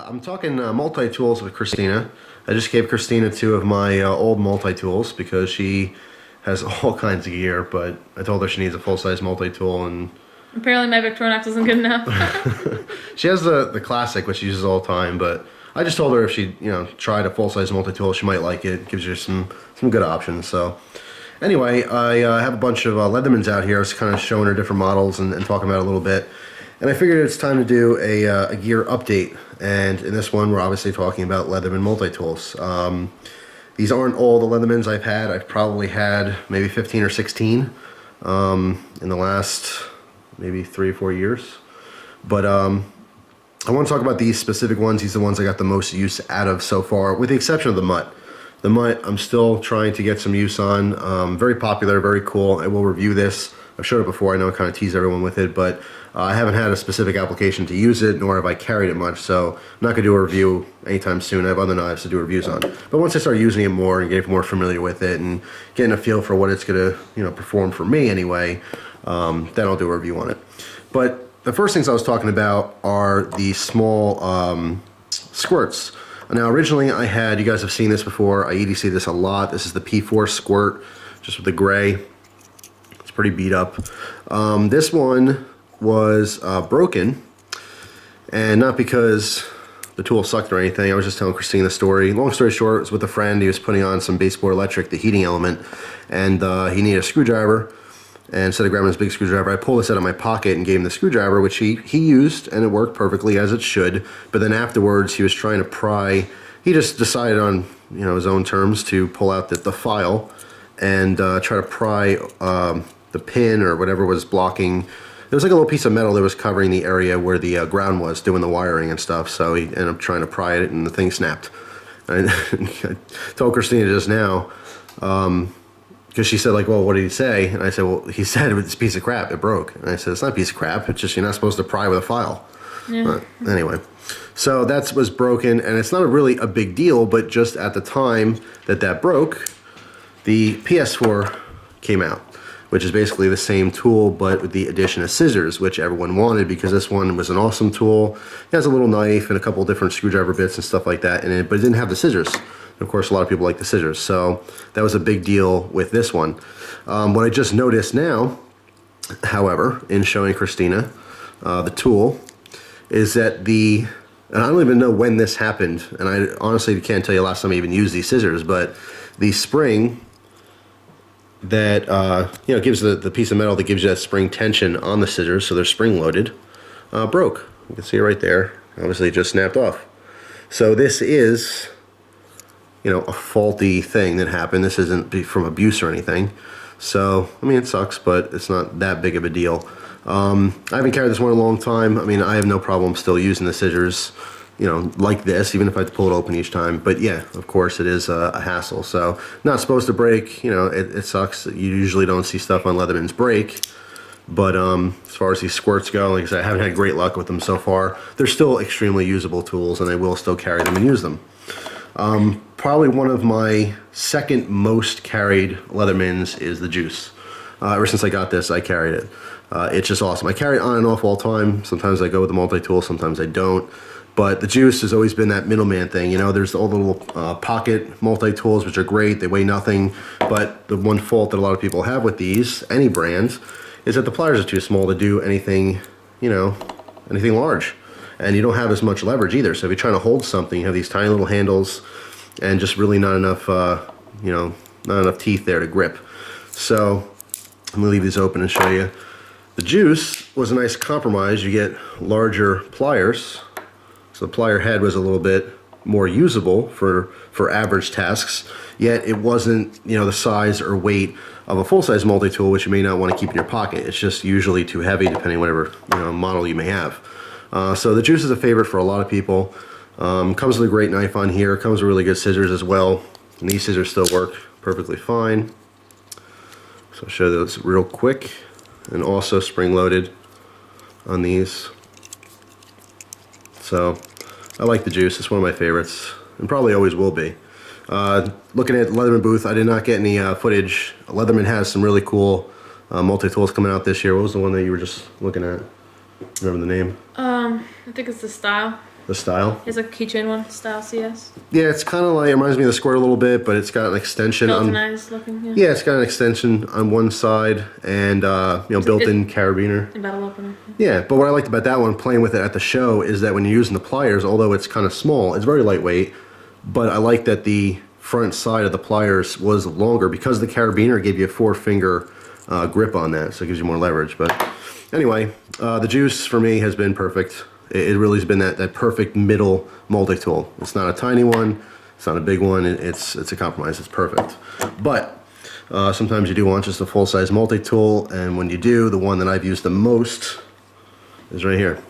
I'm talking multi-tools with Christina. I just gave Christina two of my old multi-tools because she has all kinds of gear, but I told her she needs a full-size multi-tool, and apparently my Victorinox isn't good enough. she has the classic, which she uses all the time, but I just told her if she, tried a full-size multi-tool, she might like it. It gives you some good options. So anyway, I have a bunch of Leathermans out here. I was kind of showing her different models and talking about it a little bit. And I figured it's time to do a gear update. And in this one, we're obviously talking about Leatherman multi-tools. These aren't all the Leathermans I've had. I've probably had maybe 15 or 16 in the last maybe 3 or 4 years. But I want to talk about these specific ones. These are the ones I got the most use out of so far, with the exception of the Mutt. The Mutt, I'm still trying to get some use on. Very popular, very cool. I will review this. I've showed it before. I know I kind of tease everyone with it, but I haven't had a specific application to use it, nor have I carried it much, so I'm not going to do a review anytime soon. I have other knives to do reviews on. But once I start using it more and get more familiar with it and getting a feel for what it's going to perform for me anyway, then I'll do a review on it. But the first things I was talking about are the small squirts. Now originally I had, you guys have seen this before, I EDC this a lot. This is the P4 squirt, just with the gray. It's pretty beat up. This one was broken, and not because the tool sucked or anything. I was just telling Christine the story. Long story short, it was with a friend. He was putting on some baseboard electric, the heating element, and he needed a screwdriver. And instead of grabbing this big screwdriver, I pulled this out of my pocket and gave him the screwdriver, which he used, and it worked perfectly as it should. But then afterwards, he was trying to pry. He just decided on his own terms to pull out the file and try to pry the pin or whatever was blocking. There was like a little piece of metal that was covering the area where the ground was, doing the wiring and stuff. So he ended up trying to pry it, and the thing snapped. And I told Christina just now, because she said, like, well, what did he say? And I said, well, he said it was a piece of crap. It broke. And I said, it's not a piece of crap. It's just you're not supposed to pry with a file. Yeah. But anyway, so that was broken, and it's not really a big deal, but just at the time that broke, the PS4 came out, which is basically the same tool, but with the addition of scissors, which everyone wanted because this one was an awesome tool. It has a little knife and a couple different screwdriver bits and stuff like that in it, but it didn't have the scissors. And of course, a lot of people like the scissors, so that was a big deal with this one. What I just noticed now, however, in showing Christina the tool, is that and I don't even know when this happened, and I honestly can't tell you last time I even used these scissors, but the spring that gives the piece of metal that gives you that spring tension on the scissors, so they're spring loaded, broke. You can see it right there. Obviously it just snapped off. So this is a faulty thing that happened. This isn't from abuse or anything. So I mean, it sucks, but it's not that big of a deal. I haven't carried this one in a long time. I mean, I have no problem still using the scissors like this, even if I have to pull it open each time. But yeah, of course, it is a hassle. So not supposed to break. It sucks. You usually don't see stuff on Leathermans break. But as far as these squirts go, like I said, I haven't had great luck with them so far. They're still extremely usable tools, and I will still carry them and use them. Probably one of my second most carried Leathermans is the Juice. Ever since I got this, I carried it. It's just awesome. I carry it on and off all the time. Sometimes I go with the multi-tool, sometimes I don't. But the Juice has always been that middleman thing. There's all the little pocket multi-tools, which are great. They weigh nothing. But the one fault that a lot of people have with these, any brands, is that the pliers are too small to do anything, anything large. And you don't have as much leverage either. So if you're trying to hold something, you have these tiny little handles and just really not enough, not enough teeth there to grip. So I'm gonna leave these open and show you. The Juice was a nice compromise. You get larger pliers. So the plier head was a little bit more usable for average tasks, yet it wasn't the size or weight of a full-size multi-tool, which you may not want to keep in your pocket. It's just usually too heavy, depending on whatever model you may have. So the Juice is a favorite for a lot of people. Comes with a great knife on here. Comes with really good scissors as well. And these scissors still work perfectly fine. So I'll show those real quick. And also spring-loaded on these. So I like the Juice. It's one of my favorites, and probably always will be. Looking at Leatherman booth, I did not get any footage. Leatherman has some really cool multi-tools coming out this year. What was the one that you were just looking at? Remember the name? I think it's the Style. the style. It's a keychain one, style CS. Yeah, it's kind of like, it reminds me of the Squirt a little bit, but it's got an extension on. Skeletonized looking. Yeah. Yeah, it's got an extension on one side and built-in carabiner. And battle opener. Yeah, but what I liked about that one, playing with it at the show, is that when you're using the pliers, although it's kind of small, it's very lightweight. But I like that the front side of the pliers was longer because the carabiner gave you a 4-finger grip on that, so it gives you more leverage. But anyway, the Juice for me has been perfect. It really has been that perfect middle multi-tool. It's not a tiny one, it's not a big one, it's a compromise, it's perfect. But sometimes you do want just a full-size multi-tool, and when you do, the one that I've used the most is right here,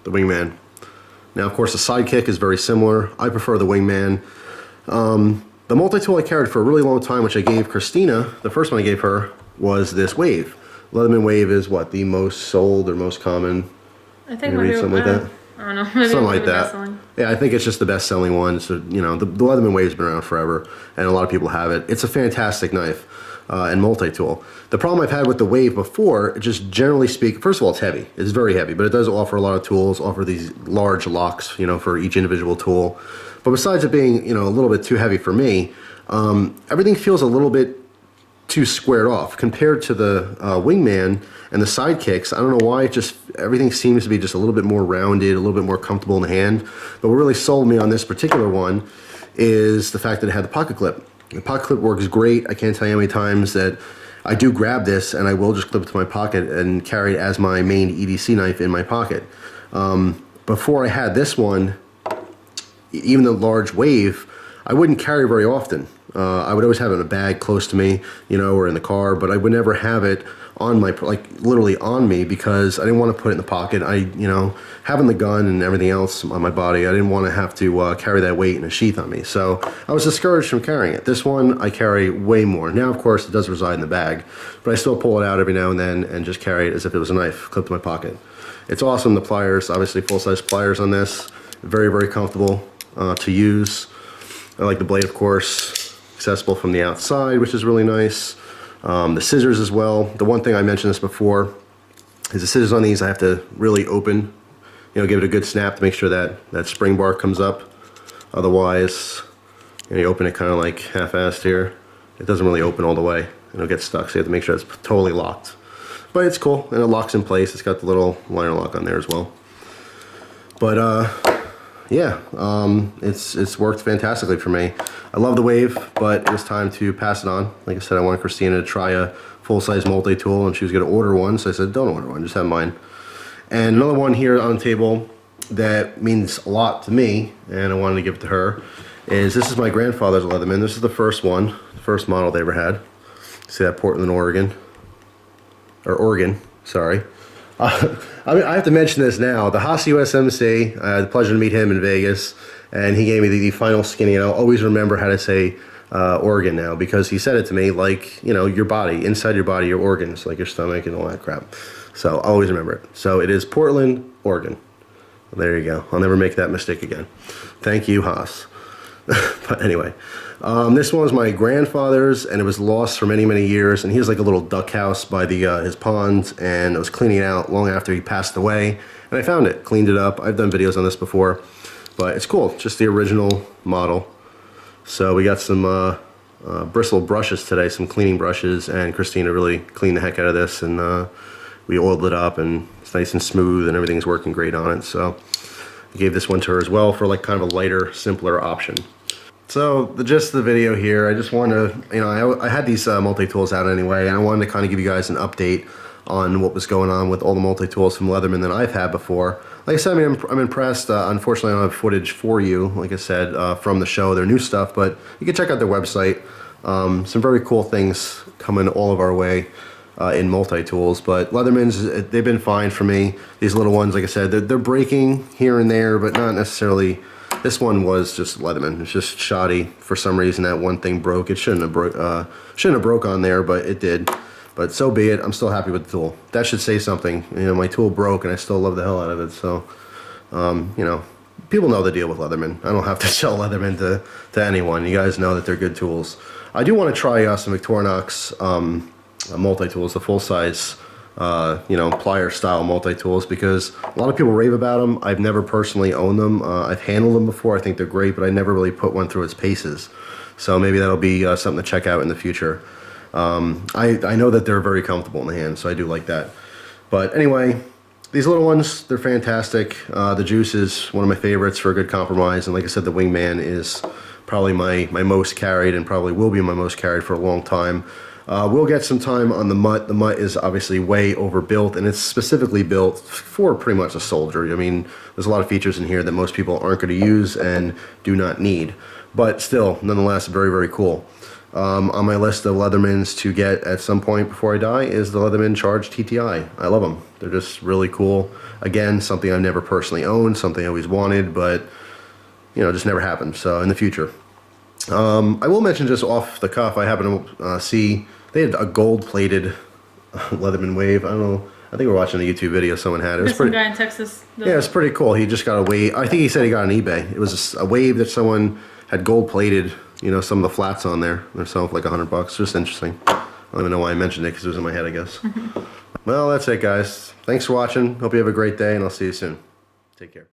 the Wingman. Now, of course, the Sidekick is very similar. I prefer the Wingman. The multi-tool I carried for a really long time, which I gave Christina, the first one I gave her, was this Wave. Leatherman Wave is what, the most sold or most common? I think maybe something like that. I don't know. Maybe Something like that. best-selling. Yeah, I think it's just the best-selling one. So the Leatherman Wave's been around forever, and a lot of people have it. It's a fantastic knife and multi-tool. The problem I've had with the Wave before, just generally speaking, first of all, it's heavy. It's very heavy, but it does offer a lot of tools. Offer these large locks, for each individual tool. But besides it being, a little bit too heavy for me, everything feels a little bit too squared off compared to the Wingman and the Sidekicks. I don't know why, everything seems to be just a little bit more rounded, a little bit more comfortable in the hand. But what really sold me on this particular one is the fact that it had the pocket clip. The pocket clip works great. I can't tell you how many times that I do grab this and I will just clip it to my pocket and carry it as my main EDC knife in my pocket. Before I had this one, even the large Wave, I wouldn't carry very often. I would always have it in a bag close to me, or in the car, but I would never have it on my, literally on me, because I didn't want to put it in the pocket. Having the gun and everything else on my body, I didn't want to have to carry that weight in a sheath on me. So I was discouraged from carrying it. This one I carry way more. Now, of course, it does reside in the bag, but I still pull it out every now and then and just carry it as if it was a knife clipped to my pocket. It's awesome. The pliers, obviously full-size pliers on this, very, very comfortable to use. I like the blade, of course, accessible from the outside, which is really nice. The scissors as well. The one thing I mentioned this before is the scissors on these I have to really open, give it a good snap to make sure that spring bar comes up. Otherwise, you open it kind of like half-assed here. It doesn't really open all the way. It'll get stuck, so you have to make sure it's totally locked. But it's cool, and it locks in place. It's got the little liner lock on there as well. But yeah, it's worked fantastically for me. I love the Wave, but it was time to pass it on. Like I said, I wanted Christina to try a full-size multi-tool, and she was going to order one, so I said, don't order one, just have mine. And another one here on the table that means a lot to me, and I wanted to give it to her, is this is my grandfather's Leatherman. This is the first one, the first model they ever had. See that, Portland, Oregon. Or Oregon, sorry. I have to mention this now. The Haas USMC, I had the pleasure to meet him in Vegas, and he gave me the final skinny, and I'll always remember how to say organ now, because he said it to me like, your body, inside your body, your organs, like your stomach and all that crap. So I'll always remember it. So it is Portland, Oregon. Well, there you go. I'll never make that mistake again. Thank you, Haas. But anyway, this one was my grandfather's, and it was lost for many, many years. And he has like a little duck house by his pond, and I was cleaning it out long after he passed away. And I found it, cleaned it up. I've done videos on this before, but it's cool. Just the original model. So we got some bristle brushes today, some cleaning brushes, and Christina really cleaned the heck out of this, and we oiled it up, and it's nice and smooth, and everything's working great on it. So I gave this one to her as well for like kind of a lighter, simpler option. So the gist of the video here, I just wanted to, I had these multi-tools out anyway, and I wanted to kind of give you guys an update on what was going on with all the multi-tools from Leatherman that I've had before. Like I said, I'm impressed. Unfortunately, I don't have footage for you, like I said, from the show, their new stuff, but you can check out their website. Some very cool things coming all of our way in multi-tools, but Leatherman's, they've been fine for me. These little ones, like I said, they're breaking here and there, but not necessarily. This one was just Leatherman. It's just shoddy. For some reason, that one thing broke. It shouldn't have broke on there, but it did. But so be it. I'm still happy with the tool. That should say something. My tool broke, and I still love the hell out of it. So, people know the deal with Leatherman. I don't have to sell Leatherman to anyone. You guys know that they're good tools. I do want to try some Victorinox multi-tools, the full-size you know, plier style multi-tools, because a lot of people rave about them. I've never personally owned them. I've handled them before. I think they're great, but I never really put one through its paces. So maybe that'll be something to check out in the future. I know that they're very comfortable in the hand, so I do like that. But anyway, these little ones, they're fantastic. The Juice is one of my favorites for a good compromise, and like I said, the Wingman is probably my most carried, and probably will be my most carried for a long time. We'll get some time on the Mutt. The Mutt is obviously way overbuilt, and it's specifically built for pretty much a soldier. I mean, there's a lot of features in here that most people aren't going to use and do not need. But still, nonetheless, very, very cool. On my list of Leathermans to get at some point before I die is the Leatherman Charge TTI. I love them. They're just really cool. Again, something I've never personally owned, something I always wanted, but, you know, just never happened. So in the future. I will mention just off the cuff, I happen to see they had a gold-plated Leatherman Wave. I don't know. I think we're watching a YouTube video someone had. It was pretty. Some guy in Texas. Yeah, it's pretty cool. He just got a wave. I think he said he got on eBay. It was a wave that someone had gold-plated. You know, some of the flats on there. They're selling for like $100. Just interesting. I don't even know why I mentioned it, because it was in my head, I guess. Well, that's it, guys. Thanks for watching. Hope you have a great day, and I'll see you soon. Take care.